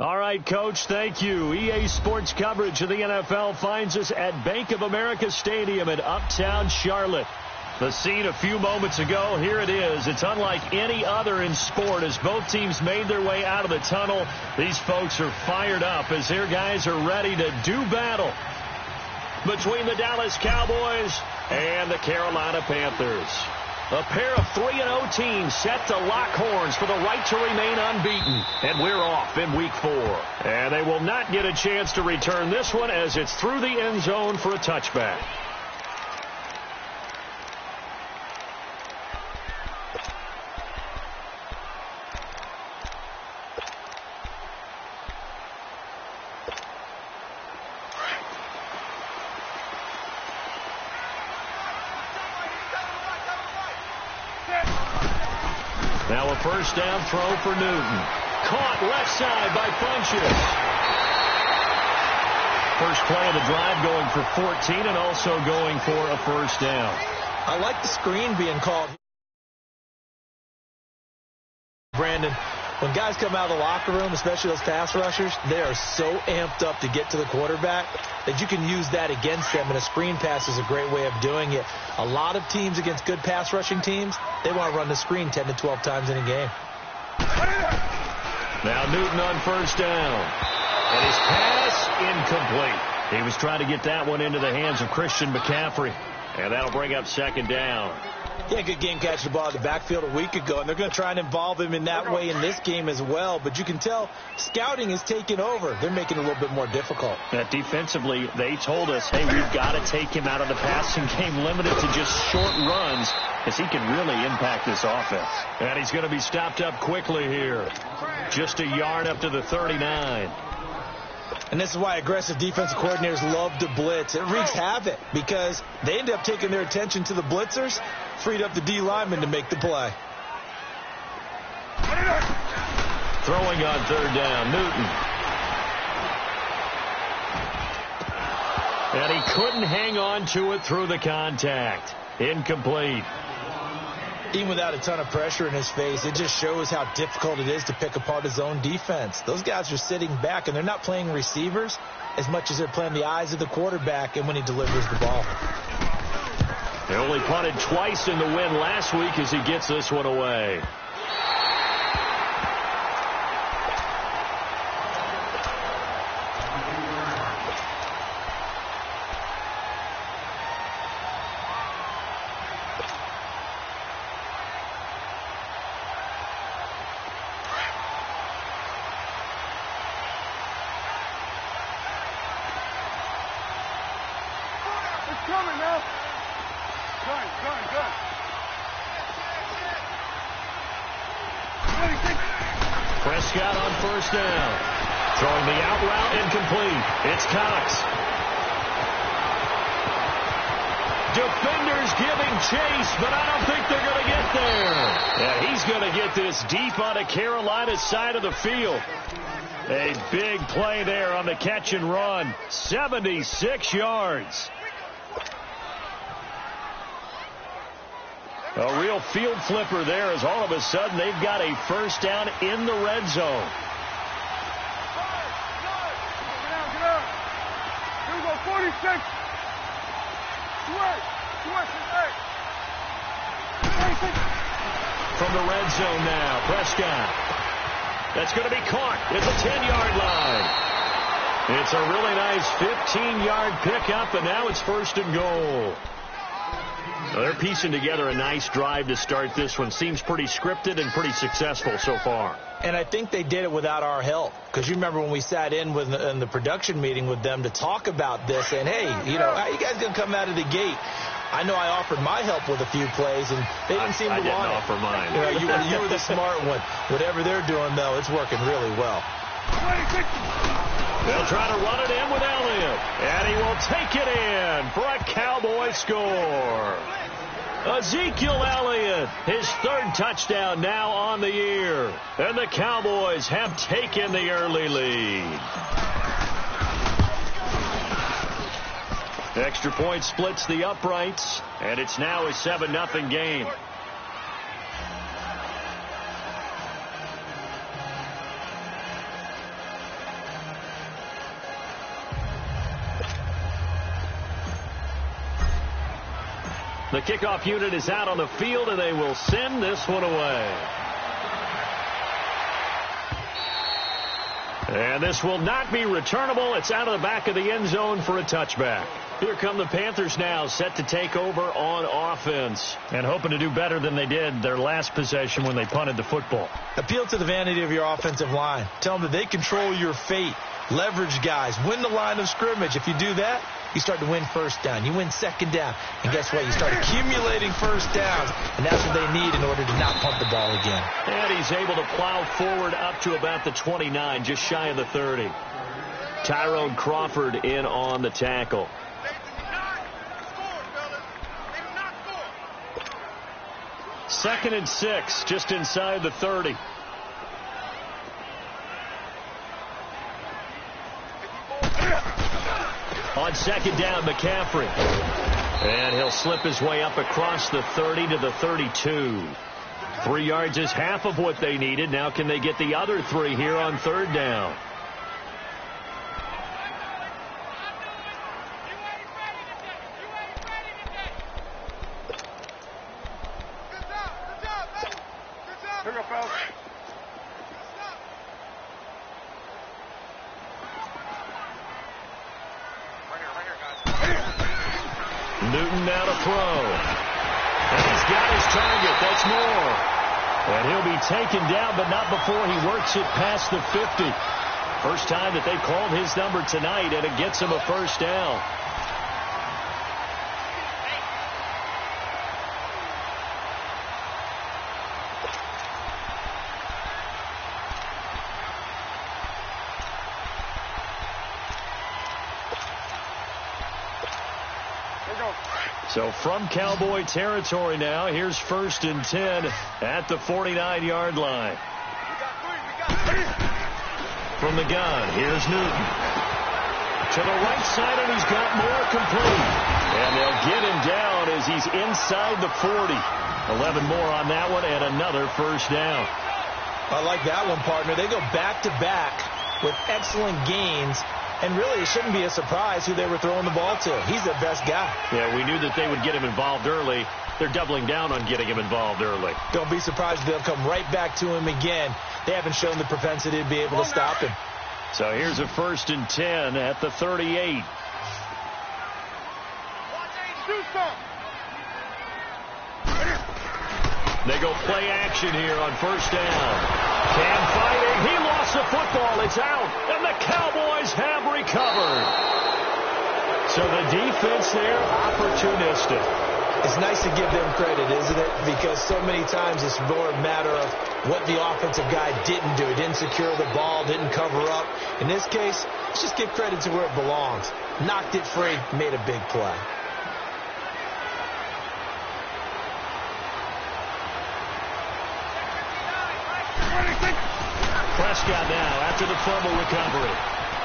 All right, Coach, thank you. EA Sports coverage of the NFL finds us at Bank of America Stadium in Uptown Charlotte. The scene a few moments ago, here it is. It's unlike any other in sport as both teams made their way out of the tunnel. These folks are fired up as their guys are ready to do battle between the Dallas Cowboys and the Carolina Panthers. A pair of 3-0 teams set to lock horns for the right to remain unbeaten. And we're off in Week 4. And they will not get a chance to return this one as it's through the end zone for a touchback. Now a first down throw for Newton. Caught left side by Funchess. First play of the drive going for 14 and also going for a first down. I like the screen being called. Brandon, when guys come out of the locker room, especially those pass rushers, they are so amped up to get to the quarterback that you can use that against them, and a screen pass is a great way of doing it. A lot of teams against good pass rushing teams, they want to run the screen 10 to 12 times in a game. Now Newton on first down. And his pass incomplete. He was trying to get that one into the hands of Christian McCaffrey. And that'll bring up second down. Yeah, good game catching the ball in the backfield a week ago, and they're going to try and involve him in that way in this game as well. But you can tell scouting is taking over. They're making it a little bit more difficult. That defensively, they told us, hey, we've got to take him out of the passing game, limited to just short runs, because he can really impact this offense. And he's going to be stopped up quickly here. Just a yard up to the 39. And this is why aggressive defensive coordinators love to blitz. It wreaks havoc because they end up taking their attention to the blitzers, freed up the D lineman to make the play. Throwing on third down, Newton. And he couldn't hang on to it through the contact. Incomplete. Even without a ton of pressure in his face, it just shows how difficult it is to pick apart his own defense. Those guys are sitting back, and they're not playing receivers as much as they're playing the eyes of the quarterback and when he delivers the ball. They only punted twice in the win last week as he gets this one away. Coming now. Good. Prescott on first down. Throwing the out route incomplete. It's Cox. Defenders giving chase, but I don't think they're going to get there. Yeah, he's going to get this deep on the Carolina side of the field. A big play there on the catch and run. 76 yards. A real field flipper there as all of a sudden they've got a first down in the red zone. Get out. Here we go, 46. From the red zone now, Prescott. That's going to be caught at the 10-yard line. It's a really nice 15-yard pickup, and now it's first and goal. Well, they're piecing together a nice drive to start this one. Seems pretty scripted and pretty successful so far. And I think they did it without our help. Because you remember when we sat in the production meeting with them to talk about this, and, hey, how you guys going to come out of the gate? I know I offered my help with a few plays, and they didn't seem to want it. I didn't offer mine. You were the smart one. Whatever they're doing, though, it's working really well. They'll try to run it in with Elliott. And he will take it in for a Cowboy score. Ezekiel Elliott, his third touchdown now on the year. And the Cowboys have taken the early lead. Extra point splits the uprights, and it's now a 7-0 game. The kickoff unit is out on the field, and they will send this one away. And this will not be returnable. It's out of the back of the end zone for a touchback. Here come the Panthers now, set to take over on offense and hoping to do better than they did their last possession when they punted the football. Appeal to the vanity of your offensive line. Tell them that they control your fate. Leverage guys. Win the line of scrimmage. If you do that, you start to win first down. You win second down. And guess what? You start accumulating first downs. And that's what they need in order to not punt the ball again. And he's able to plow forward up to about the 29, just shy of the 30. Tyrone Crawford in on the tackle. Second and 6, just inside the 30. On second down, McCaffrey. And he'll slip his way up across the 30 to the 32. 3 yards is half of what they needed. Now can they get the other 3 here on third down? Newton now to throw. And he's got his target. That's Moore. And he'll be taken down, but not before he works it past the 50. First time that they've called his number tonight, and it gets him a first down. So from Cowboy territory now, here's 1st and 10 at the 49-yard line. From the gun, here's Newton. To the right side, and he's got Moore complete. And they'll get him down as he's inside the 40. 11 more on that one, and another first down. I like that one, partner. They go back-to-back with excellent gains. And really, it shouldn't be a surprise who they were throwing the ball to. He's their best guy. Yeah, we knew that they would get him involved early. They're doubling down on getting him involved early. Don't be surprised if they'll come right back to him again. They haven't shown the propensity to be able to stop him. So here's a 1st and 10 at the 38. They go play action here on first down. Cam fighting. He lost the football. It's out. And the Cowboys have recovered. So the defense there, opportunistic. It's nice to give them credit, isn't it? Because so many times it's more a matter of what the offensive guy didn't do. He didn't secure the ball, didn't cover up. In this case, let's just give credit to where it belongs. Knocked it free, made a big play. Prescott now after the fumble recovery.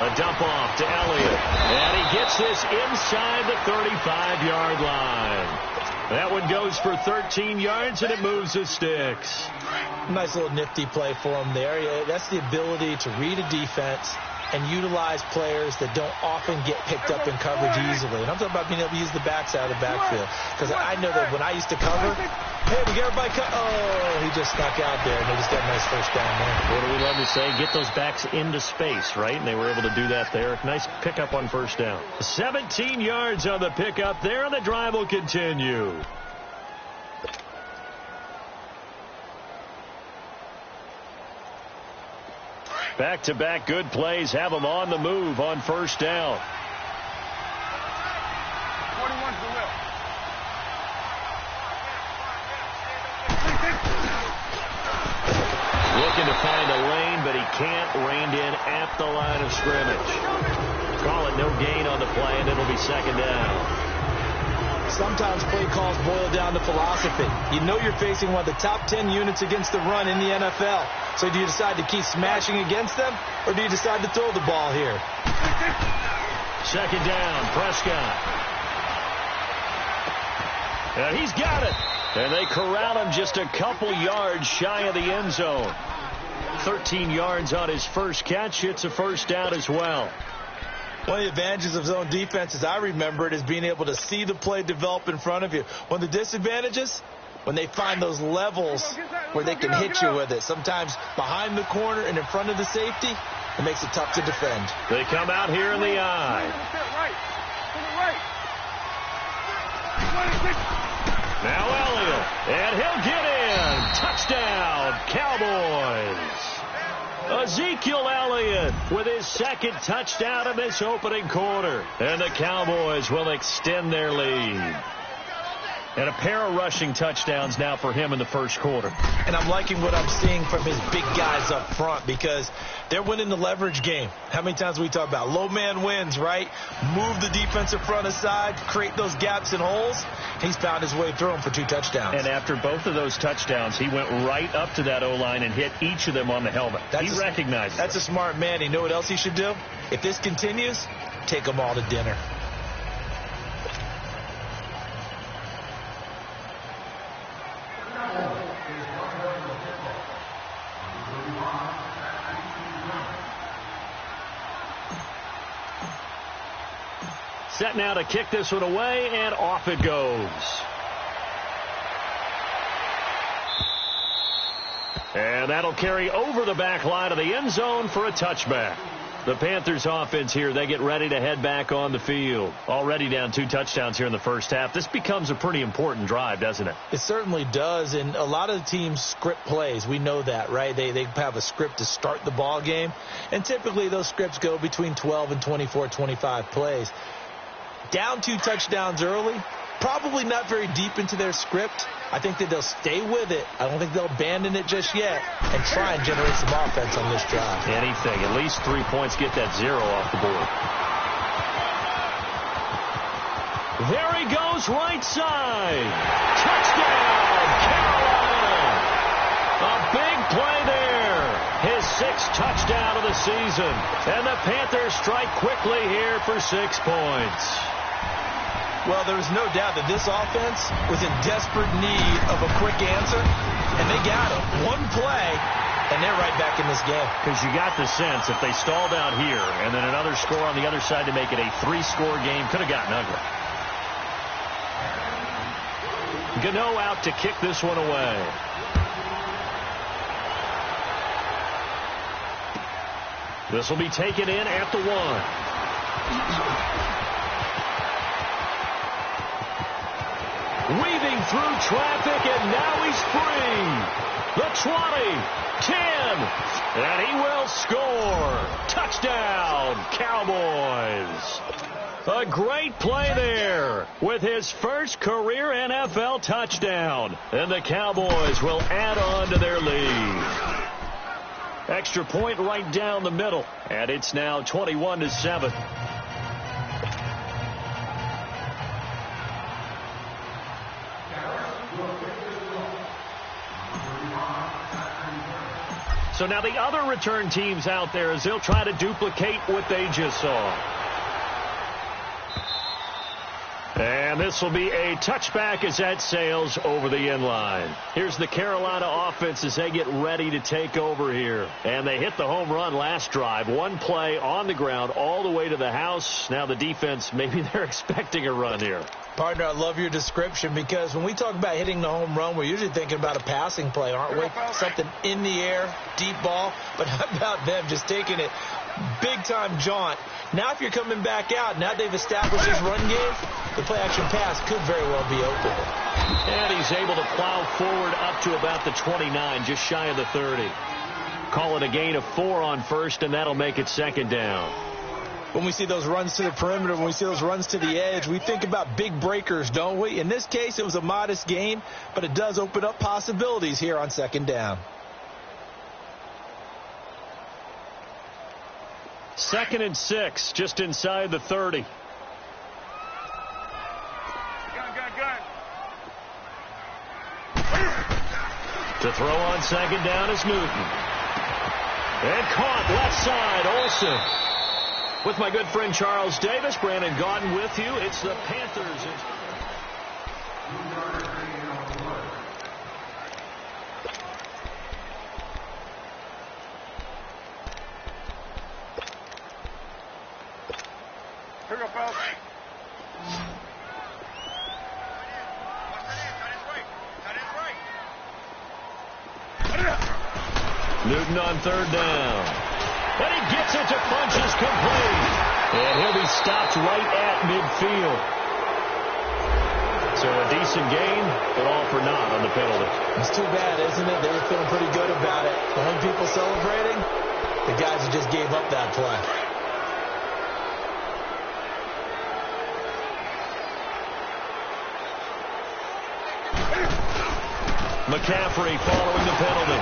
A dump off to Elliott. And he gets this inside the 35-yard line. That one goes for 13 yards, and it moves the sticks. Nice little nifty play for him there. Yeah, that's the ability to read a defense and utilize players that don't often get picked up in coverage easily. And I'm talking about being able to use the backside of the backfield. Because I know that when I used to cover, hey, we got everybody he just snuck out there, and they just got a nice first down there. What do we love to say? Get those backs into space, right? And they were able to do that there. Nice pickup on first down. 17 yards on the pickup there, and the drive will continue. Back-to-back good plays have them on the move on first down. 41 to the left. Looking to find a lane, but he can't. Reined in at the line of scrimmage. Call it no gain on the play, and it'll be second down. Sometimes play calls boil down to philosophy. You know you're facing one of the top 10 units against the run in the NFL. So do you decide to keep smashing against them, or do you decide to throw the ball here? Second down, Prescott. And he's got it. And they corral him just a couple yards shy of the end zone. 13 yards on his first catch. It's a first down as well. One of the advantages of zone defense, as I remember it, is being able to see the play develop in front of you. One of the disadvantages, when they find those levels where they can hit you with it. Sometimes behind the corner and in front of the safety, it makes it tough to defend. They come out here in the eye. Now Elliott, and he'll get in. Touchdown, Cowboys. Ezekiel Elliott with his second touchdown in this opening quarter. And the Cowboys will extend their lead. And a pair of rushing touchdowns now for him in the first quarter. And I'm liking what I'm seeing from his big guys up front because they're winning the leverage game. How many times we talk about low man wins, right? Move the defensive front aside, create those gaps and holes. He's found his way through them for 2 touchdowns. And after both of those touchdowns, he went right up to that O-line and hit each of them on the helmet. He recognizes That's a smart man. You know what else he should do? If this continues, take them all to dinner. Set now to kick this one away, and off it goes. And that'll carry over the back line of the end zone for a touchback. The Panthers offense here, they get ready to head back on the field. Already down 2 touchdowns here in the first half. This becomes a pretty important drive, doesn't it? It certainly does, and a lot of the teams script plays. We know that, right? They have a script to start the ball game, and typically those scripts go between 12 and 24, 25 plays. Down 2 touchdowns early, probably not very deep into their script. I think that they'll stay with it. I don't think they'll abandon it just yet and try and generate some offense on this drive. Anything. At least 3 points, get that 0 off the board. There he goes, right side. Touchdown, Carolina. A big play there. His 6th touchdown of the season. And the Panthers strike quickly here for 6 points. Well, there is no doubt that this offense was in desperate need of a quick answer, and they got it. One play, and they're right back in this game. Because you got the sense if they stalled out here and then another score on the other side to make it a 3-score game, could have gotten ugly. Gano out to kick this one away. This will be taken in at the 1. Weaving through traffic, and now he's free. The 20, 10, and he will score. Touchdown, Cowboys. A great play there with his first career NFL touchdown. And the Cowboys will add on to their lead. Extra point right down the middle, and it's now 21-7. So now the other return teams out there as they'll try to duplicate what they just saw. And this will be a touchback as that sails over the end line. Here's the Carolina offense as they get ready to take over here. And they hit the home run last drive. One play on the ground all the way to the house. Now the defense, maybe they're expecting a run here. Partner, I love your description because when we talk about hitting the home run, we're usually thinking about a passing play, aren't we? Something in the air, deep ball. But how about them just taking it big-time jaunt? Now if you're coming back out, now they've established this run game, the play-action pass could very well be open. And he's able to plow forward up to about the 29, just shy of the 30. Call it a gain of 4 on first, and that'll make it second down. When we see those runs to the perimeter, when we see those runs to the edge, we think about big breakers, don't we? In this case, it was a modest gain, but it does open up possibilities here on second down. Second and 6, just inside the 30. To throw on second down is Newton. And caught left side, Olsen. With my good friend Charles Davis, Brandon Gaudin with you. It's the Panthers. fellas. Newton on third down. And he gets it to punches complete. And he'll be stopped right at midfield. So a decent gain, but all for naught on the penalty. It's too bad, isn't it? They were feeling pretty good about it. The only people celebrating, the guys who just gave up that play. McCaffrey following the penalty.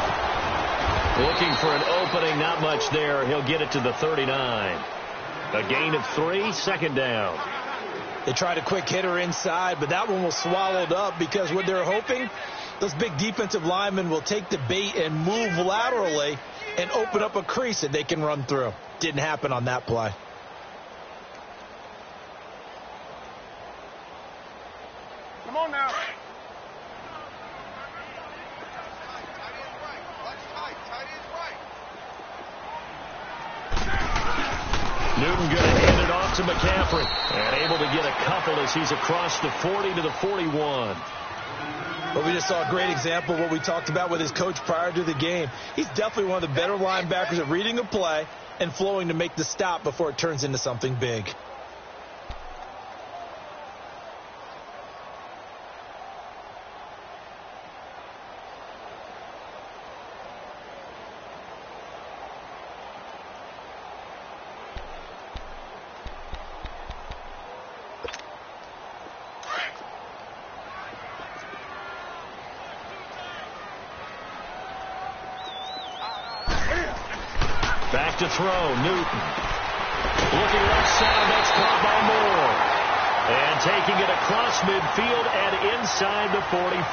Looking for an opening, not much there. He'll get it to the 39. A gain of 3, second down. They tried a quick hitter inside, but that one was swallowed up because what they're hoping, those big defensive linemen will take the bait and move laterally and open up a crease that they can run through. Didn't happen on that play. Come on now. Newton going to hand it off to McCaffrey. And able to get a couple as he's across the 40 to the 41. But we just saw a great example of what we talked about with his coach prior to the game. He's definitely one of the better linebackers at reading a play and flowing to make the stop before it turns into something big. Back to throw, Newton. Looking left side, that's caught by Moore. And taking it across midfield and inside the 45.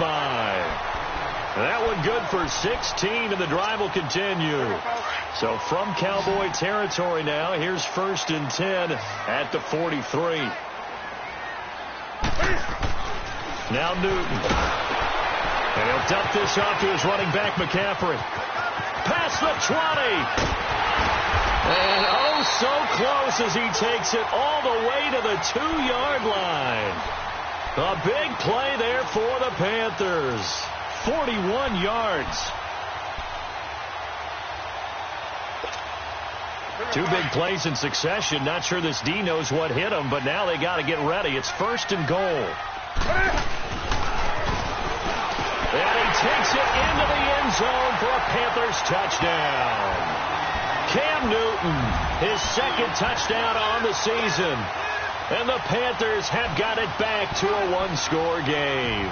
That one good for 16, and the drive will continue. So from Cowboy territory now, here's 1st and 10 at the 43. Now Newton. And he'll dump this off to his running back, McCaffrey. Past the 20. And oh, so close as he takes it all the way to the 2-yard line. A big play there for the Panthers. 41 yards. 2 big plays in succession. Not sure this D knows what hit him, but now they got to get ready. It's 1st and goal. And he takes it into the end zone for a Panthers touchdown. Cam Newton, his 2nd touchdown on the season. And the Panthers have got it back to a 1-score game.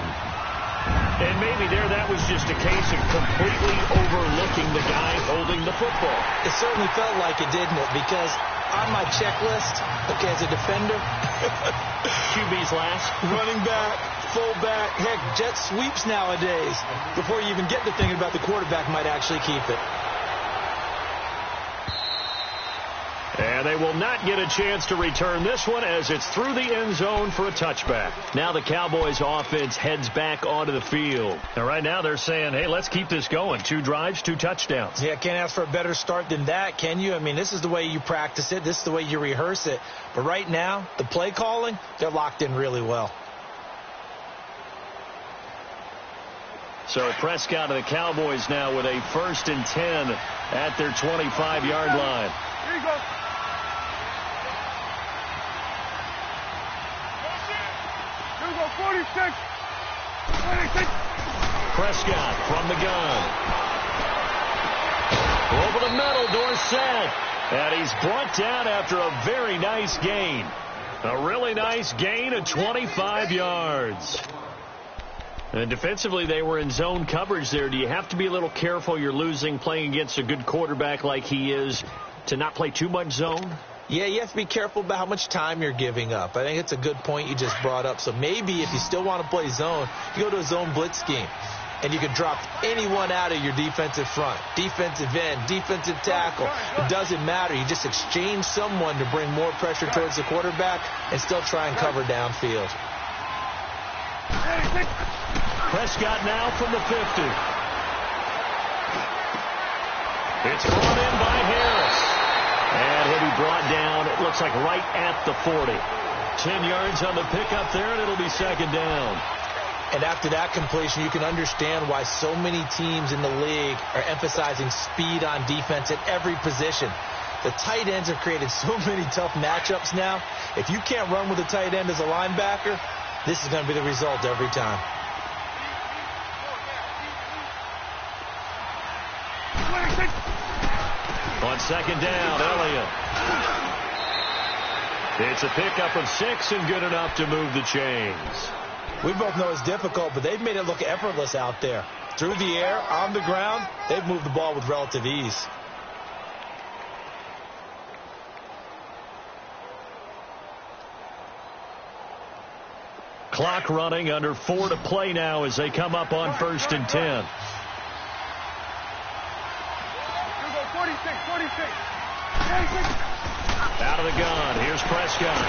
And maybe that was just a case of completely overlooking the guy holding the football. It certainly felt like it, didn't it? Because on my checklist, okay, as a defender, QB's last. Running back, fullback, heck, jet sweeps nowadays. Before you even get to thinking about the quarterback might actually keep it. And they will not get a chance to return this one as it's through the end zone for a touchback. Now the Cowboys offense heads back onto the field. And right now they're saying, hey, let's keep this going. 2 drives, 2 touchdowns. Yeah, can't ask for a better start than that, can you? I mean, this is the way you practice it. This is the way you rehearse it. But right now, the play calling, they're locked in really well. So Prescott of the Cowboys now with a 1st and 10 at their 25-yard line. Here you go. Here we go, 46. 26. Prescott from the gun. Over the middle, Dorsett. And he's brought down after a very nice gain. A really nice gain of 25 yards. And defensively, they were in zone coverage there. Do you have to be a little careful? You're losing playing against a good quarterback like he is to not play too much zone? Yeah, you have to be careful about how much time you're giving up. I think it's a good point you just brought up. So maybe if you still want to play zone, you go to a zone blitz scheme. And you can drop anyone out of your defensive front. Defensive end, defensive tackle. It doesn't matter. You just exchange someone to bring more pressure towards the quarterback and still try and cover downfield. Prescott now from the 50. It's brought in by Harris. And he'll be brought down, it looks like right at the 40. 10 yards on the pickup there, and it'll be second down. And after that completion, you can understand why so many teams in the league are emphasizing speed on defense at every position. The tight ends have created so many tough matchups now. If you can't run with a tight end as a linebacker, this is going to be the result every time. On second down, Elliott. It's a pickup of 6 and good enough to move the chains. We both know it's difficult, but they've made it look effortless out there. Through the air, on the ground, they've moved the ball with relative ease. Clock running, under 4 to play now as they come up on 1st and 10. 46. Out of the gun. Here's Prescott.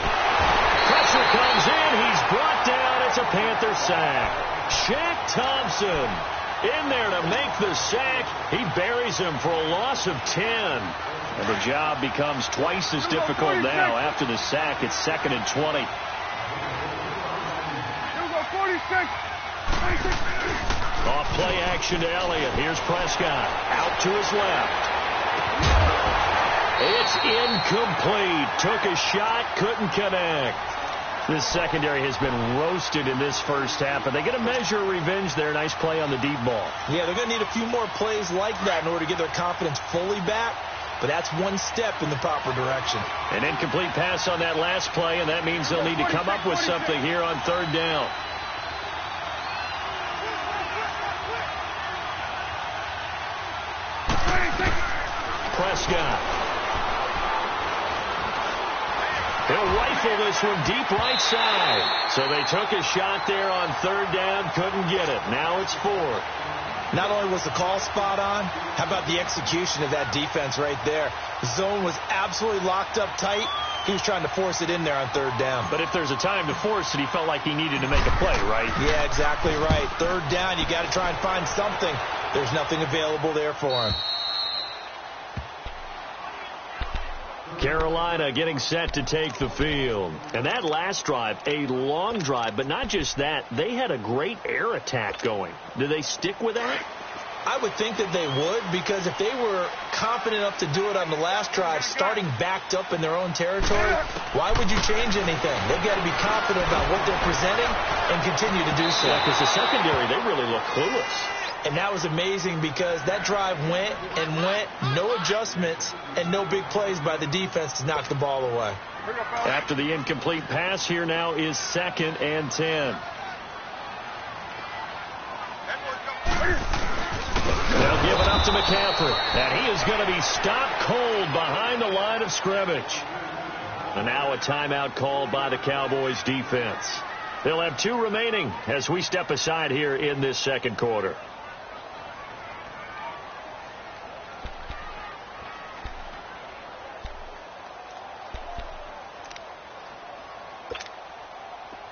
Pressure comes in. He's brought down. It's a Panther sack. Shaq Thompson in there to make the sack. He buries him for a loss of 10. And the job becomes twice as difficult now after the sack. It's 2nd and 20. 46. Off play action to Elliott. Here's Prescott. Out to his left. It's incomplete. Took a shot, couldn't connect. This secondary has been roasted in this first half, but they get a measure of revenge there. Nice play on the deep ball. Yeah, they're going to need a few more plays like that in order to get their confidence fully back, but that's one step in the proper direction. An incomplete pass on that last play, and that means they'll need to come up with something here on 3rd down. Prescott. He'll rifle this one deep right side. So they took a shot there on 3rd down, couldn't get it. Now it's 4th. Not only was the call spot on, how about the execution of that defense right there? The zone was absolutely locked up tight. He was trying to force it in there on 3rd down. But if there's a time to force it, he felt like he needed to make a play, right? Yeah, exactly right. 3rd down, you got to try and find something. There's nothing available there for him. Carolina getting set to take the field. And that last drive, a long drive, but not just that. They had a great air attack going. Do they stick with that? I would think that they would, because if they were confident enough to do it on the last drive, starting backed up in their own territory, why would you change anything? They've got to be confident about what they're presenting and continue to do so. Yeah, because the secondary, they really look clueless. And that was amazing because that drive went and went, no adjustments, and no big plays by the defense to knock the ball away. After the incomplete pass, here now is 2nd and 10. They'll give it up to McCaffrey. And he is going to be stopped cold behind the line of scrimmage. And now a timeout called by the Cowboys defense. They'll have 2 remaining as we step aside here in this 2nd quarter.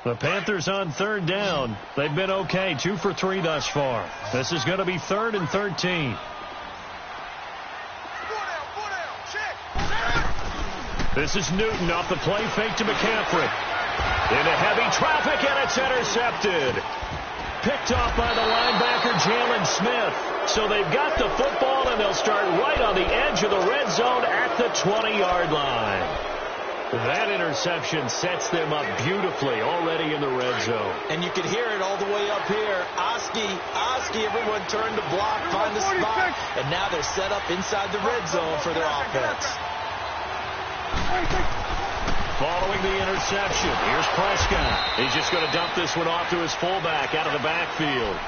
The Panthers on 3rd down. They've been okay. 2 for 3 thus far. This is going to be 3rd and 13. This is Newton off the play fake to McCaffrey. Into heavy traffic, and it's intercepted. Picked off by the linebacker, Jalen Smith. So they've got the football, and they'll start right on the edge of the red zone at the 20-yard line. That interception sets them up beautifully already in the red zone. And you can hear it all the way up here. Oski, everyone turned to block, find the spot. And now they're set up inside the red zone for their offense. Following the interception, here's Prescott. He's just going to dump this one off to his fullback out of the backfield.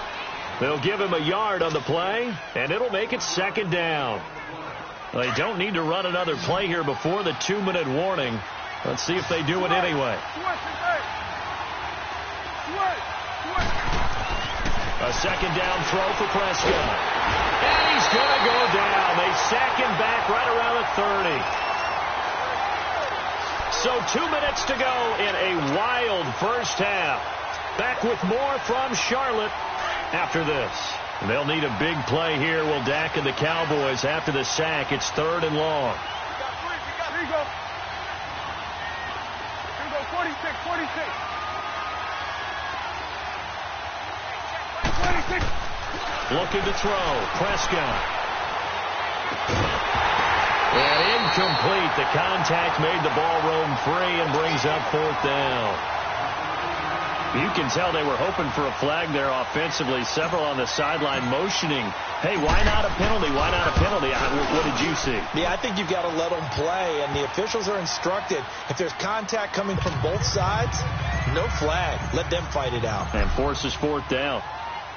They'll give him a yard on the play, and it'll make it 2nd down. They don't need to run another play here before the 2-minute warning. Let's see if they do it anyway. A 2nd down throw for Prescott. And he's going to go down. They sack him back right around the 30. So 2 minutes to go in a wild first half. Back with more from Charlotte after this. They'll need a big play here. Will Dak and the Cowboys after the sack. It's 3rd and long. we go. Here we go, 46, 46. 26. Looking to throw. Prescott. And incomplete. The contact made the ball roam free and brings up 4th down. You can tell they were hoping for a flag there offensively. Several on the sideline motioning, hey, why not a penalty? Why not a penalty? What did you see? Yeah, I think you've got to let them play, and the officials are instructed. If there's contact coming from both sides, no flag. Let them fight it out. And forces 4th down.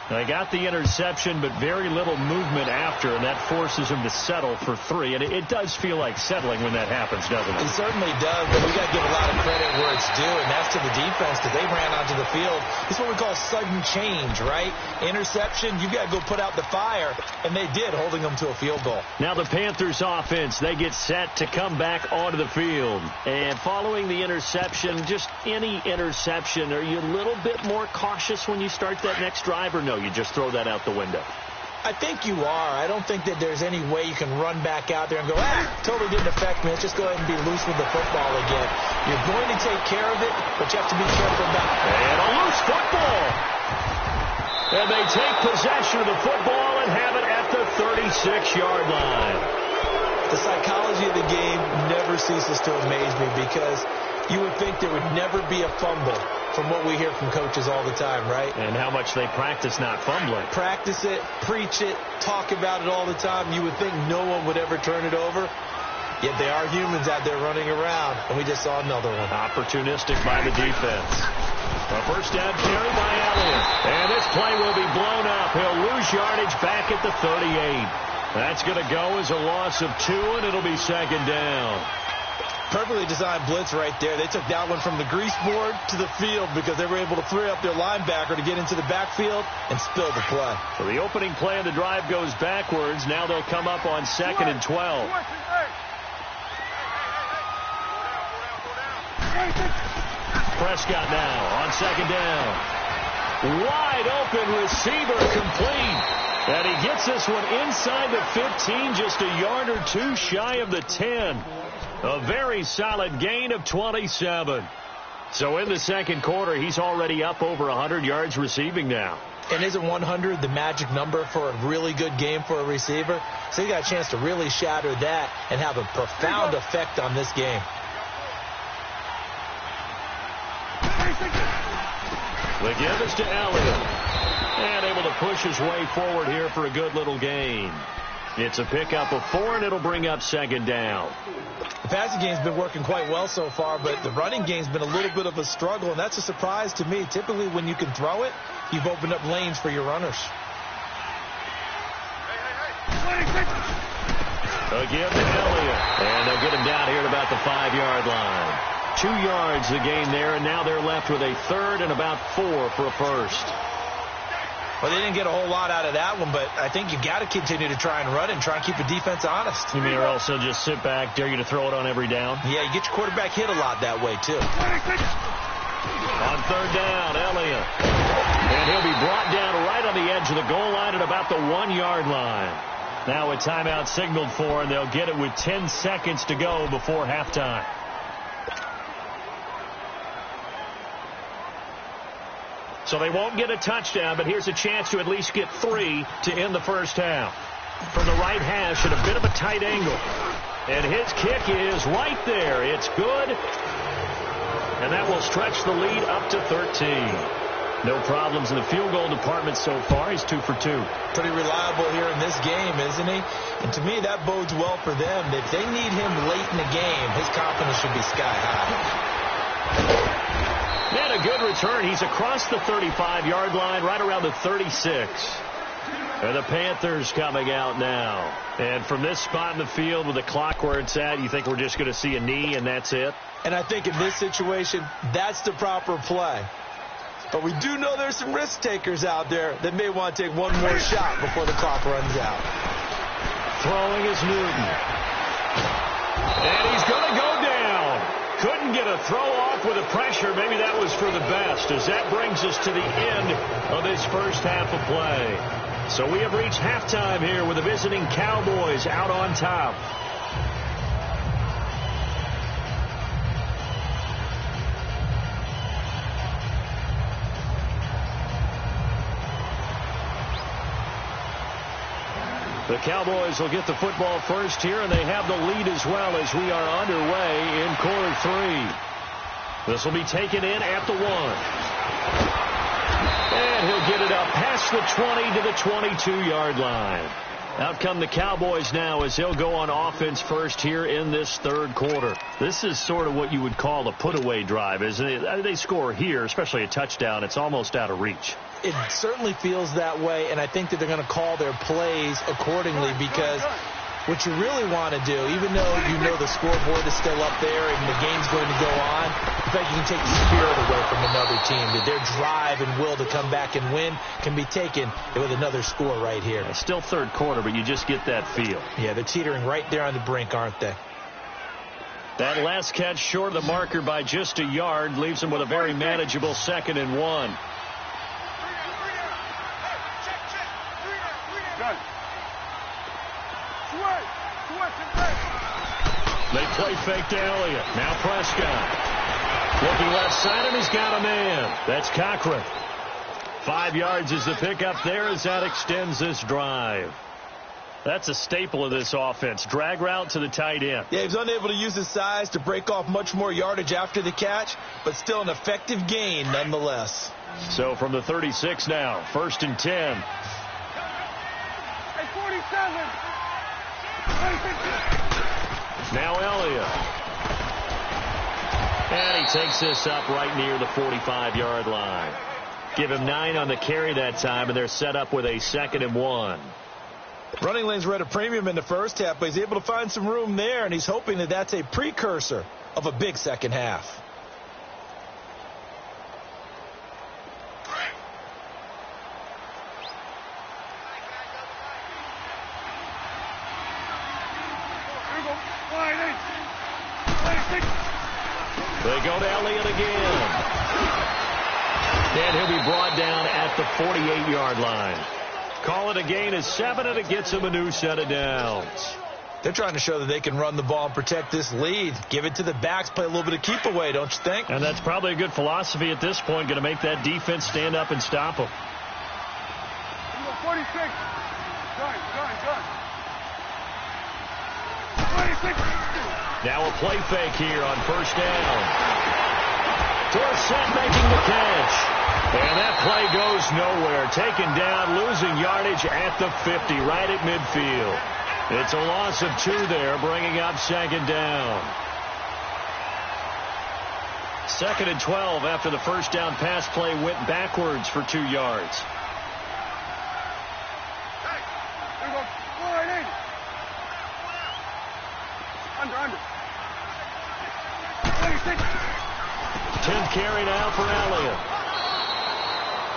They got the interception, but very little movement after, and that forces them to settle for 3. And it does feel like settling when that happens, doesn't it? It certainly does, but we got to give a lot of credit where it's due, and that's to the defense because they ran onto the field. It's what we call sudden change, right? Interception, you got to go put out the fire, and they did, holding them to a field goal. Now the Panthers offense, they get set to come back onto the field. And following the interception, just any interception, are you a little bit more cautious when you start that next drive, or no? You just throw that out the window? I think you are. I don't think that there's any way you can run back out there and go, totally didn't affect me. Let's just go ahead and be loose with the football again. You're going to take care of it, but you have to be careful about it. And a loose football. And they take possession of the football and have it at the 36-yard line. The psychology of the game never ceases to amaze me because you would think there would never be a fumble from what we hear from coaches all the time, right? And how much they practice not fumbling. Practice it, preach it, talk about it all the time. You would think no one would ever turn it over. Yet they are humans out there running around, and we just saw another one. Opportunistic by the defense. A first down carry by Elliott. And this play will be blown up. He'll lose yardage back at the 38. That's going to go as a loss of 2, and it'll be 2nd down. Perfectly designed blitz right there. They took that one from the grease board to the field because they were able to free up their linebacker to get into the backfield and spill the play. So the opening play of the drive goes backwards. Now they'll come up on 2nd and 12. Prescott now on 2nd down. Wide open receiver complete. And he gets this one inside the 15, just a yard or 2 shy of the 10. A very solid gain of 27. So in the second quarter, he's already up over 100 yards receiving now. And isn't 100 the magic number for a really good game for a receiver? So he got a chance to really shatter that and have a profound effect on this game. The give is to Elliott. And able to push his way forward here for a good little gain. It's a pickup of 4, and it'll bring up 2nd down. The passing game's been working quite well so far, but the running game's been a little bit of a struggle, and that's a surprise to me. Typically, when you can throw it, you've opened up lanes for your runners. A give to Elliott. And they'll get him down here at about the 5-yard line. 2 yards the gain there, and now they're left with a 3rd and about 4 for a first. Well, they didn't get a whole lot out of that one, but I think you got to continue to try and run and try and keep the defense honest. You mean, or also just sit back, dare you to throw it on every down? Yeah, you get your quarterback hit a lot that way, too. On 3rd down, Elliott. And he'll be brought down right on the edge of the goal line at about the 1-yard line. Now a timeout signaled for, and they'll get it with 10 seconds to go before halftime. So they won't get a touchdown, but here's a chance to at least get 3 to end the first half. From the right hash at a bit of a tight angle. And his kick is right there. It's good. And that will stretch the lead up to 13. No problems in the field goal department so far. He's 2 for 2. Pretty reliable here in this game, isn't he? And to me, that bodes well for them. If they need him late in the game, his confidence should be sky high. And a good return. He's across the 35-yard line, right around the 36. And the Panthers coming out now. And from this spot in the field with the clock where it's at, you think we're just going to see a knee and that's it? And I think in this situation, that's the proper play. But we do know there's some risk takers out there that may want to take one more shot before the clock runs out. Throwing is Newton. And he's going to go down. Couldn't get a throw off with the pressure. Maybe that was for the best, as that brings us to the end of this first half of play. So we have reached halftime here with the visiting Cowboys out on top. The Cowboys will get the football first here, and they have the lead as well as we are underway in quarter 3. This will be taken in at the 1. And he'll get it up past the 20 to the 22-yard line. Out come the Cowboys now as they'll go on offense first here in this third quarter. This is sort of what you would call a put-away drive, isn't it? They score here, especially a touchdown. It's almost out of reach. It certainly feels that way, and I think that they're going to call their plays accordingly because what you really want to do, even though you know the scoreboard is still up there and the game's going to go on, in fact, you can take the spirit away from another team. That their drive and will to come back and win can be taken with another score right here. It's still third quarter, but you just get that feel. Yeah, they're teetering right there on the brink, aren't they? That last catch short of the marker by just a yard leaves them with a very manageable 2nd and 1. They play fake to Elliott. Now Prescott. Looking left side, and he's got a man. That's Cochran. 5 yards is the pickup there as that extends this drive. That's a staple of this offense. Drag route to the tight end. Yeah, he was unable to use his size to break off much more yardage after the catch, but still an effective gain nonetheless. So from the 36 now, 1st and 10. Hey, 47. Now Elliott. And he takes this up right near the 45-yard line. Give him 9 on the carry that time, and they're set up with a 2nd and 1. Running lanes were at a premium in the first half, but he's able to find some room there, and he's hoping that that's a precursor of a big second half. They go to Elliott again. And he'll be brought down at the 48-yard line. Call it a gain of 7, and it gets him a new set of downs. They're trying to show that they can run the ball and protect this lead. Give it to the backs, play a little bit of keep away, don't you think? And that's probably a good philosophy at this point, going to make that defense stand up and stop them. 46. Gun. 46. Now a play fake here on 1st down. Dorsett making the catch. And that play goes nowhere. Taken down, losing yardage at the 50, right at midfield. It's a loss of 2 there, bringing up 2nd down. 2nd and 12 after the 1st down pass play went backwards for 2 yards. Under. 10th carry now for Elliott.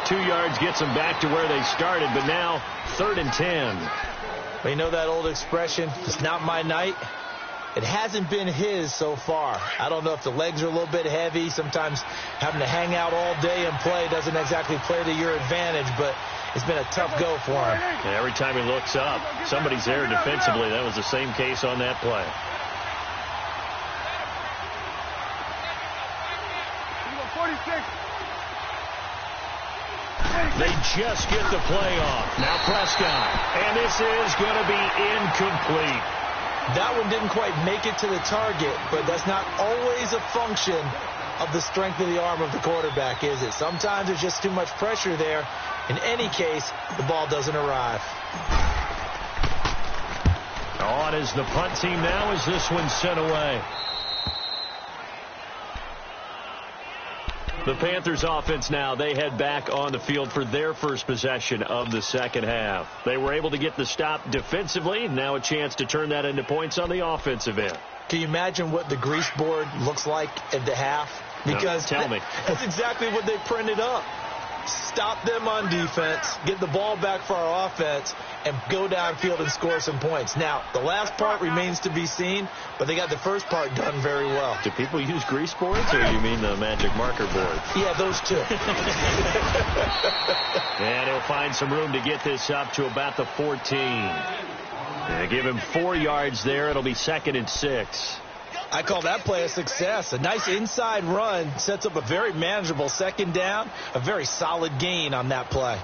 2 yards gets them back to where they started, but now 3rd and 10. Well, you know that old expression, it's not my night. It hasn't been his so far. I don't know if the legs are a little bit heavy. Sometimes having to hang out all day and play doesn't exactly play to your advantage, but it's been a tough go for him. And every time he looks up, somebody's there defensively. That was the same case on that play. They just get the play off. Now Prescott. And this is going to be incomplete. That one didn't quite make it to the target, but that's not always a function of the strength of the arm of the quarterback, is it? Sometimes there's just too much pressure there. In any case, the ball doesn't arrive. On is the punt team now as this one's sent away. The Panthers offense now, they head back on the field for their first possession of the second half. They were able to get the stop defensively. Now a chance to turn that into points on the offensive end. Can you imagine what the grease board looks like at the half? Because no, tell me. That's exactly what they printed up. Stop them on defense, get the ball back for our offense, and go downfield and score some points. Now, the last part remains to be seen, but they got the first part done very well. Do people use grease boards, or you mean the magic marker board? Yeah, those two. And he'll find some room to get this up to about the 14. And give him 4 yards there. It'll be 2nd and 6. I call that play a success. A nice inside run sets up a very manageable second down. A very solid gain on that play.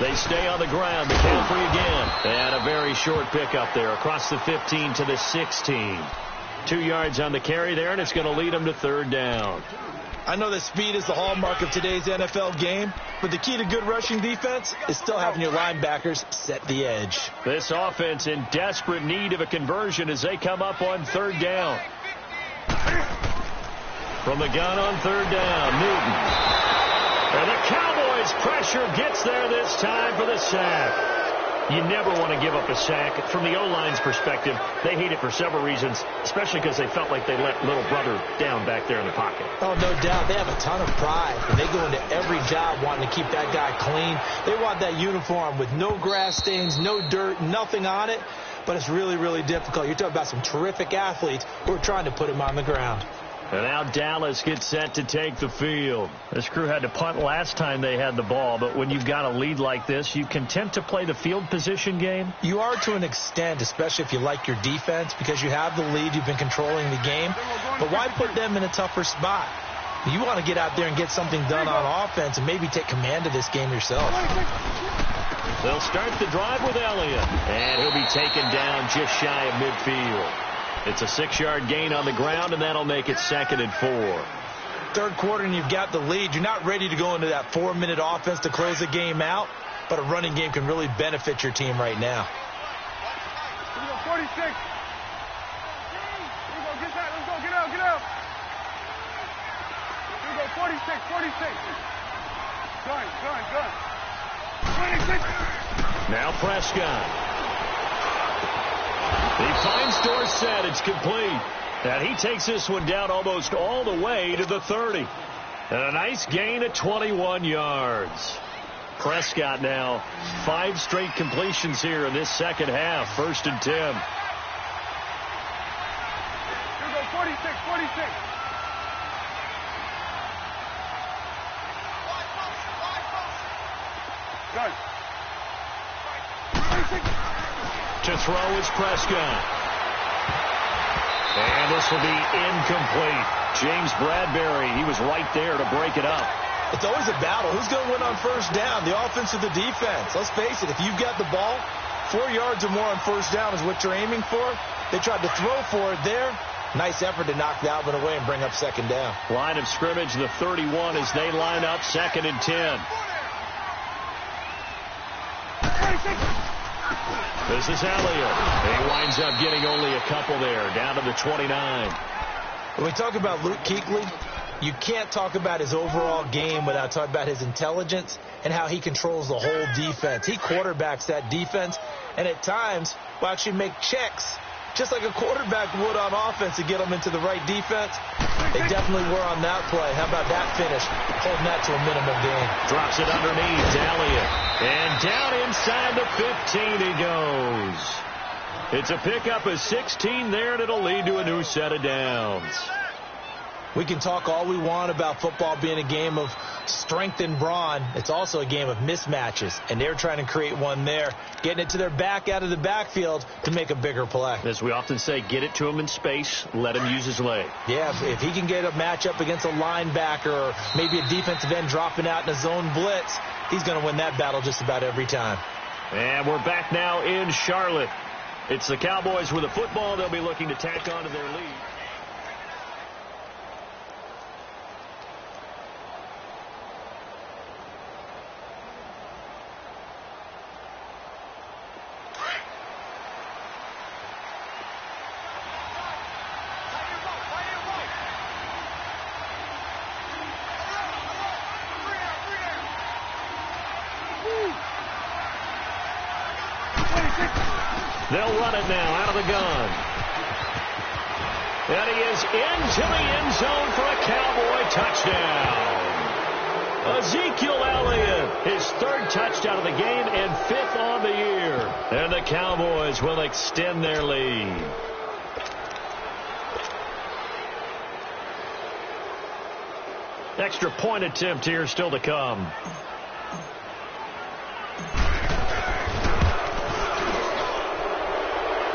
They stay on the ground. McCaffrey again. And a very short pickup there across the 15 to the 16. 2 yards on the carry there, and it's going to lead them to third down. I know that speed is the hallmark of today's NFL game, but the key to good rushing defense is still having your linebackers set the edge. This offense in desperate need of a conversion as they come up on third down. From the gun on third down, Newton. And the Cowboys pressure gets there this time for the sack. You never want to give up a sack. From the O-line's perspective, they hate it for several reasons, especially because they felt like they let little brother down back there in the pocket. Oh, no doubt. They have a ton of pride, and they go into every job wanting to keep that guy clean. They want that uniform with no grass stains, no dirt, nothing on it, but it's really, really difficult. You're talking about some terrific athletes who are trying to put him on the ground. And now Dallas gets set to take the field. This crew had to punt last time they had the ball, but when you've got a lead like this, you content to play the field position game? You are to an extent, especially if you like your defense, because you have the lead, you've been controlling the game. But why put them in a tougher spot? You want to get out there and get something done on offense and maybe take command of this game yourself. They'll start the drive with Elliott, and he'll be taken down just shy of midfield. It's a 6-yard gain on the ground, and that'll make it 2nd and 4. Third quarter, and you've got the lead. You're not ready to go into that 4-minute offense to close the game out, but a running game can really benefit your team right now. 46. Here we go, get that. Let's go, get out, get out. Here we go, 46, 46. Gun. 26. Now Prescott. He finds Dorsett. It's complete. And he takes this one down almost all the way to the 30. And a nice gain of 21 yards. Prescott now 5 straight completions here in this second half. 1st and 10. Here we go, 46, 46. Gun. 26. To throw is Prescott. And this will be incomplete. James Bradbury, he was right there to break it up. It's always a battle. Who's going to win on first down, the offense or the defense? Let's face it, if you've got the ball, 4 yards or more on first down is what you're aiming for. They tried to throw for it there. Nice effort to knock that one away and bring up 2nd down. Line of scrimmage, the 31 as they line up 2nd and 10. This is Elliott. He winds up getting only a couple there, down to the 29. When we talk about Luke Kuechly, you can't talk about his overall game without talking about his intelligence and how he controls the whole defense. He quarterbacks that defense, and at times will actually make checks, just like a quarterback would on offense to get them into the right defense. They definitely were on that play. How about that finish? Holding that to a minimum gain. Drops it underneath, Elliott. And down inside the 15 he goes. It's a pickup of 16 there, and it'll lead to a new set of downs. We can talk all we want about football being a game of strength and brawn. It's also a game of mismatches, and they're trying to create one there, getting it to their back out of the backfield to make a bigger play. As we often say, get it to him in space, let him use his leg. Yeah, if he can get a matchup against a linebacker or maybe a defensive end dropping out in a zone blitz, he's going to win that battle just about every time. And we're back now in Charlotte. It's the Cowboys with the football. They'll be looking to tack on to their lead. They'll run it now out of the gun. And he is into the end zone for a Cowboy touchdown. Ezekiel Elliott, his 3rd touchdown of the game and 5th on the year. And the Cowboys will extend their lead. Extra point attempt here still to come.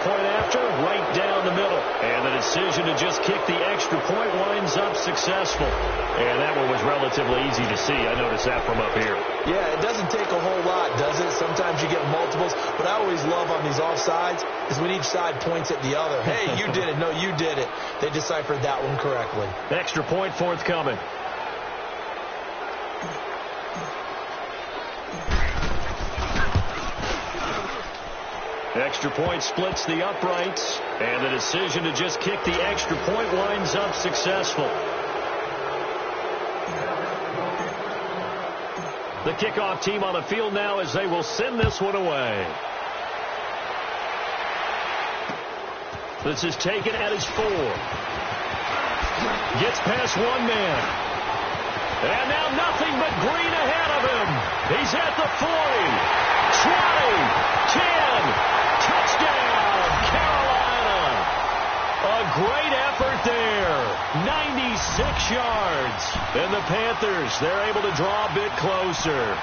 Point after, right down the middle. And the decision to just kick the extra point winds up successful. And that one was relatively easy to see. I noticed that from up here. Yeah, it doesn't take a whole lot, does it? Sometimes you get multiples. But I always love on these offsides is when each side points at the other. Hey, you did it. No, you did it. They deciphered that one correctly. Extra point forthcoming. Extra point splits the uprights, and the decision to just kick the extra point winds up successful. The kickoff team on the field now as they will send this one away. This is taken at his 4. Gets past one man. And now nothing but green ahead of him. He's at the 40, 20, 10. Touchdown, Carolina. A great effort there. 96 yards. And the Panthers, they're able to draw a bit closer.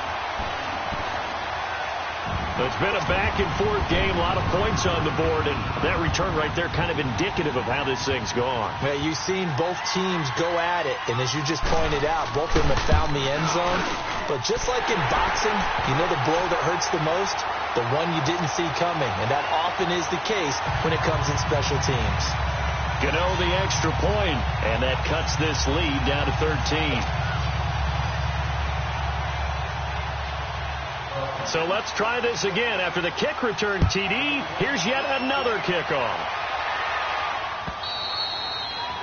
It's been a back-and-forth game, a lot of points on the board, and that return right there kind of indicative of how this thing's gone. Yeah, you've seen both teams go at it, and as you just pointed out, both of them have found the end zone. But just like in boxing, you know the blow that hurts the most? The one you didn't see coming, and that often is the case when it comes in special teams. Gano the extra point, and that cuts this lead down to 13. So let's try this again. After the kick return, TD, here's yet another kickoff.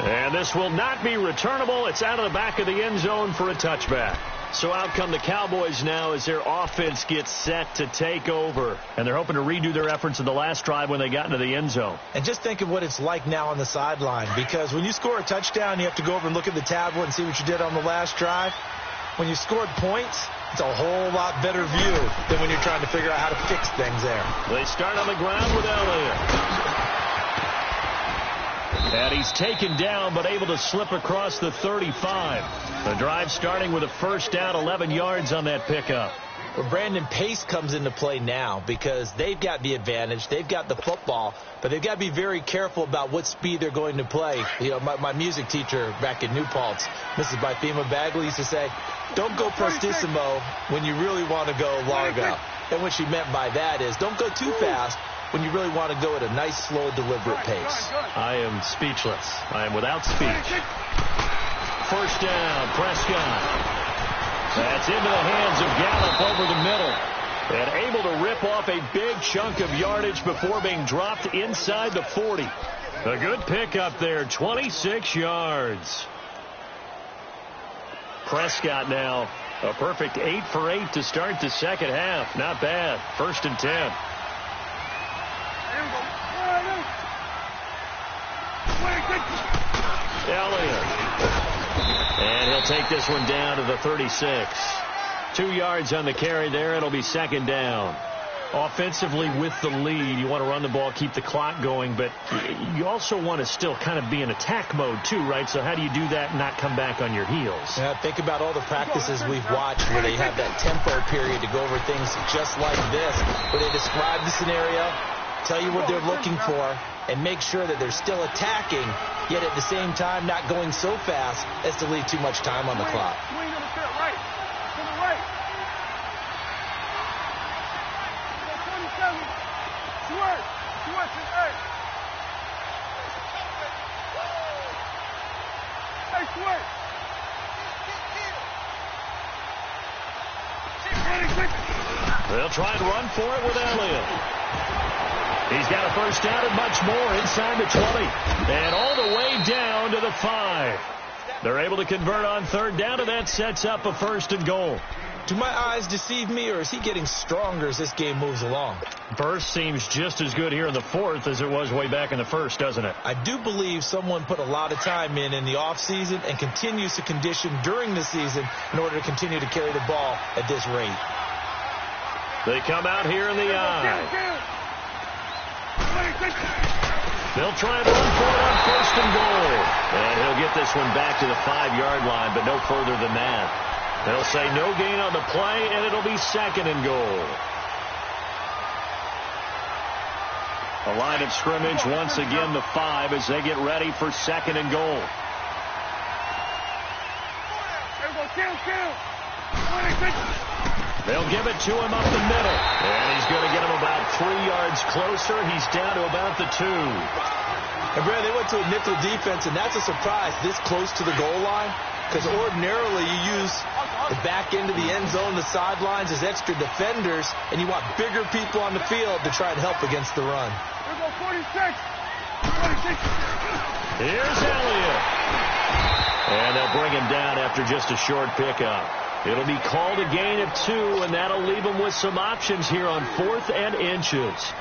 And this will not be returnable. It's out of the back of the end zone for a touchback. So out come the Cowboys now as their offense gets set to take over. And they're hoping to redo their efforts in the last drive when they got into the end zone. And just think of what it's like now on the sideline. Because when you score a touchdown, you have to go over and look at the tablet and see what you did on the last drive. When you scored points, it's a whole lot better view than when you're trying to figure out how to fix things there. They start on the ground with Elliott. And he's taken down but able to slip across the 35. The drive starting with a first down, 11 yards on that pickup. Well, Brandon, pace comes into play now because they've got the advantage. They've got the football, but they've got to be very careful about what speed they're going to play. You know, my music teacher back in New Paltz, Mrs. Bythema Bagley, used to say, don't go prestissimo when you really want to go largo. And what she meant by that is don't go too fast when you really want to go at a nice, slow, deliberate pace. I am speechless. I am without speech. First down, Prescott. That's into the hands of Gallup over the middle. And able to rip off a big chunk of yardage before being dropped inside the 40. A good pickup there, 26 yards. Prescott now, a perfect 8 for 8 to start the second half. Not bad. First and 10. Elliott. And he'll take this one down to the 36. 2 yards on the carry there. It'll be second down. Offensively with the lead, you want to run the ball, keep the clock going, but you also want to still kind of be in attack mode too, right? So how do you do that and not come back on your heels? Yeah, think about all the practices we've watched where they have that tempo period to go over things just like this, where they describe the scenario, tell you what they're looking for, and make sure that they're still attacking, yet at the same time not going so fast as to leave too much time on the clock. They'll try and run for it with Elliott. He's got a first down and much more inside the 20. And all the way down to the 5. They're able to convert on third down, and that sets up a first and goal. Do my eyes deceive me, or is he getting stronger as this game moves along? Burst seems just as good here in the fourth as it was way back in the first, doesn't it? I do believe someone put a lot of time in the offseason and continues to condition during the season in order to continue to carry the ball at this rate. They come out here in the eye. They'll try and run for it on first and goal. And he'll get this one back to the 5-yard line, but no further than that. They'll say no gain on the play, and it'll be second and goal. The line of scrimmage once again the 5 as they get ready for 2nd and goal. They'll give it to him up the middle. And he's going to get him about 3 yards closer. He's down to about the 2. And Brad, they went to a nickel defense, and that's a surprise this close to the goal line. Because ordinarily you use the back end of the end zone, the sidelines as extra defenders, and you want bigger people on the field to try and help against the run. Here's Elliott. And they'll bring him down after just a short pickup. It'll be called a gain of 2, and that'll leave them with some options here on 4th and inches.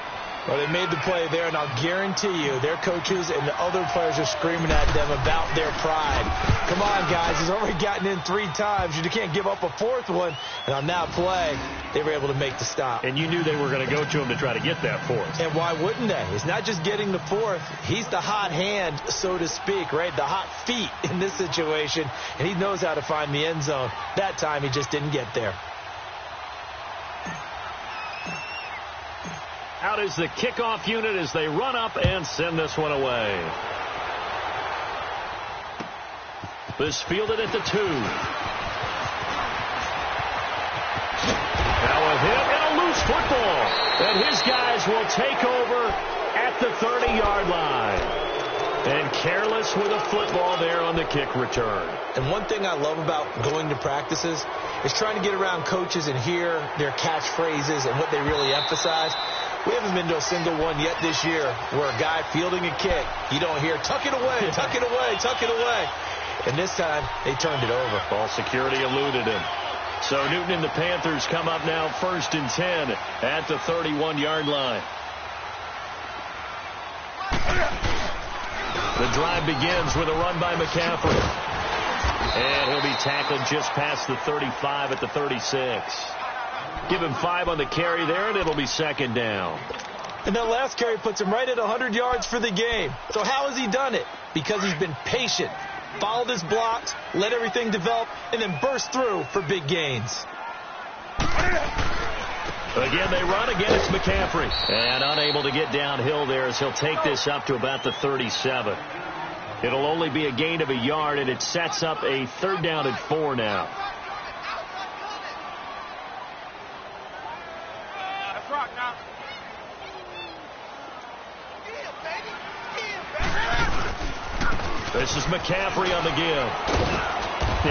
Well, they made the play there, and I'll guarantee you their coaches and the other players are screaming at them about their pride. Come on, guys. He's already gotten in 3 times. You can't give up a 4th one. And on that play, they were able to make the stop. And you knew they were going to go to him to try to get that 4th. And why wouldn't they? It's not just getting the 4th. He's the hot hand, so to speak, right? The hot feet in this situation. And he knows how to find the end zone. That time, he just didn't get there. Out is the kickoff unit as they run up and send this one away. This fielded at the 2. Now a hit and a loose football. And his guys will take over at the 30-yard line. And careless with a football there on the kick return. And one thing I love about going to practices is trying to get around coaches and hear their catchphrases and what they really emphasize. We haven't been to a single one yet this year where a guy fielding a kick, you don't hear, tuck it away, tuck it away, tuck it away. And this time, they turned it over. Ball security eluded him. So Newton and the Panthers come up now 1st and 10 at the 31-yard line. The drive begins with a run by McCaffrey. And he'll be tackled just past the 35 at the 36. Give him 5 on the carry there, and it'll be 2nd down. And that last carry puts him right at 100 yards for the game. So how has he done it? Because he's been patient, followed his blocks, let everything develop, and then burst through for big gains. Again, they run. Again, it's McCaffrey. And unable to get downhill there as he'll take this up to about the 37. It'll only be a gain of a yard, and it sets up a 3rd down and 4 now. This is McCaffrey on the give.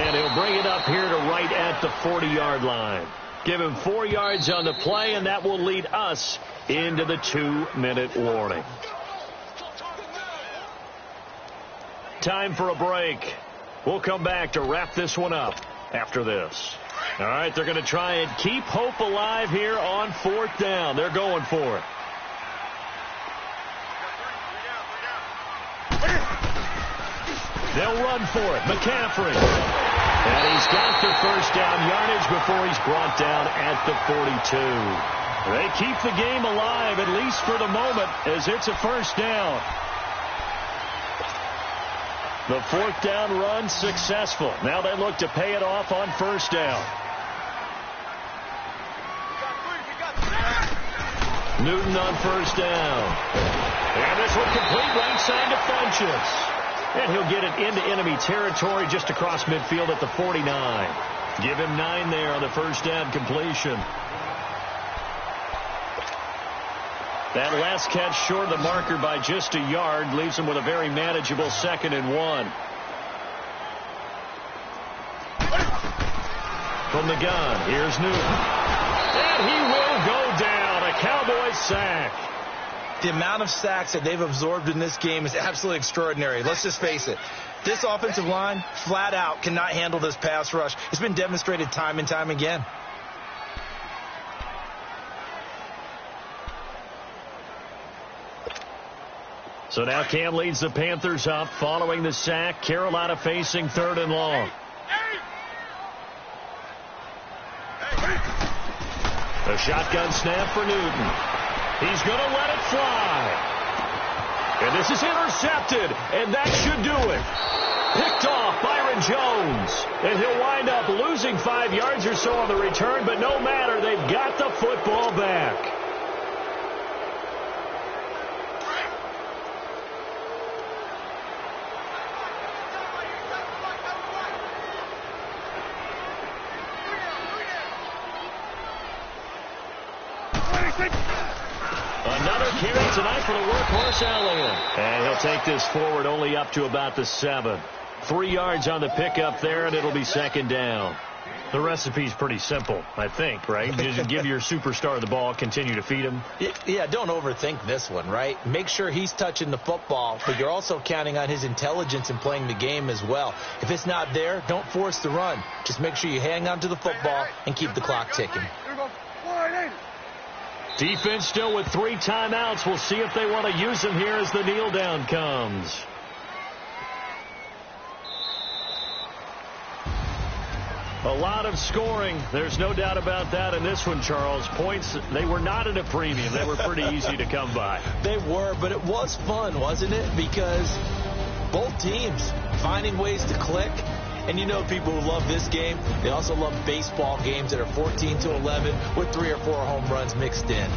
And he'll bring it up here to right at the 40-yard line. Give him 4 yards on the play, and that will lead us into the 2-minute warning. Time for a break. We'll come back to wrap this one up after this. All right, they're going to try and keep hope alive here on 4th down. They're going for it. They'll run for it. McCaffrey. And he's got the 1st down yardage before he's brought down at the 42. They keep the game alive, at least for the moment, as it's a 1st down. The 4th down run successful. Now they look to pay it off on 1st down. Newton on 1st down. And this one complete right side to Funchess. And he'll get it into enemy territory just across midfield at the 49. Give him 9 there on the 1st down completion. That last catch short of the marker by just a yard leaves him with a very manageable 2nd and 1. From the gun, here's Newton. And he will go down. A Cowboys sack. The amount of sacks that they've absorbed in this game is absolutely extraordinary. Let's just face it. This offensive line, flat out, cannot handle this pass rush. It's been demonstrated time and time again. So now Cam leads the Panthers up following the sack. Carolina facing 3rd and long. A shotgun snap for Newton. He's going to let it fly. And this is intercepted, and that should do it. Picked off Byron Jones. And he'll wind up losing 5 yards or so on the return, but no matter, they've got the football back. carry tonight for the workhorse Elliott. And he'll take this forward only up to about the 7. 3 yards on the pickup there, and it'll be second down. The recipe's pretty simple, I think, right? Just give your superstar the ball, continue to feed him. Yeah, don't overthink this one, right? Make sure he's touching the football, but you're also counting on his intelligence in playing the game as well. If it's not there, don't force the run. Just make sure you hang on to the football and keep the clock ticking. Defense still with 3 timeouts. We'll see if they want to use them here as the kneel down comes. A lot of scoring. There's no doubt about that in this one, Charles. Points, they were not at a premium. They were pretty easy to come by. They were, but it was fun, wasn't it? Because both teams finding ways to click. And you know people who love this game, they also love baseball games that are 14-11 with 3 or 4 home runs mixed in.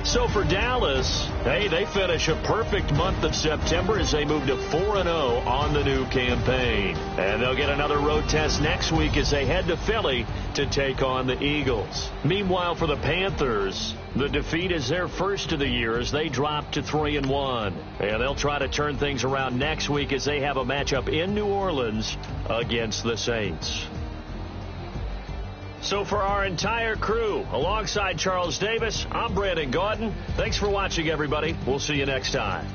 So for Dallas, hey, they finish a perfect month of September as they move to 4-0 on the new campaign. And they'll get another road test next week as they head to Philly to take on the Eagles. Meanwhile, for the Panthers, the defeat is their first of the year as they drop to 3-1. And they'll try to turn things around next week as they have a matchup in New Orleans against the Saints. So for our entire crew, alongside Charles Davis, I'm Brandon Gaudin. Thanks for watching, everybody. We'll see you next time.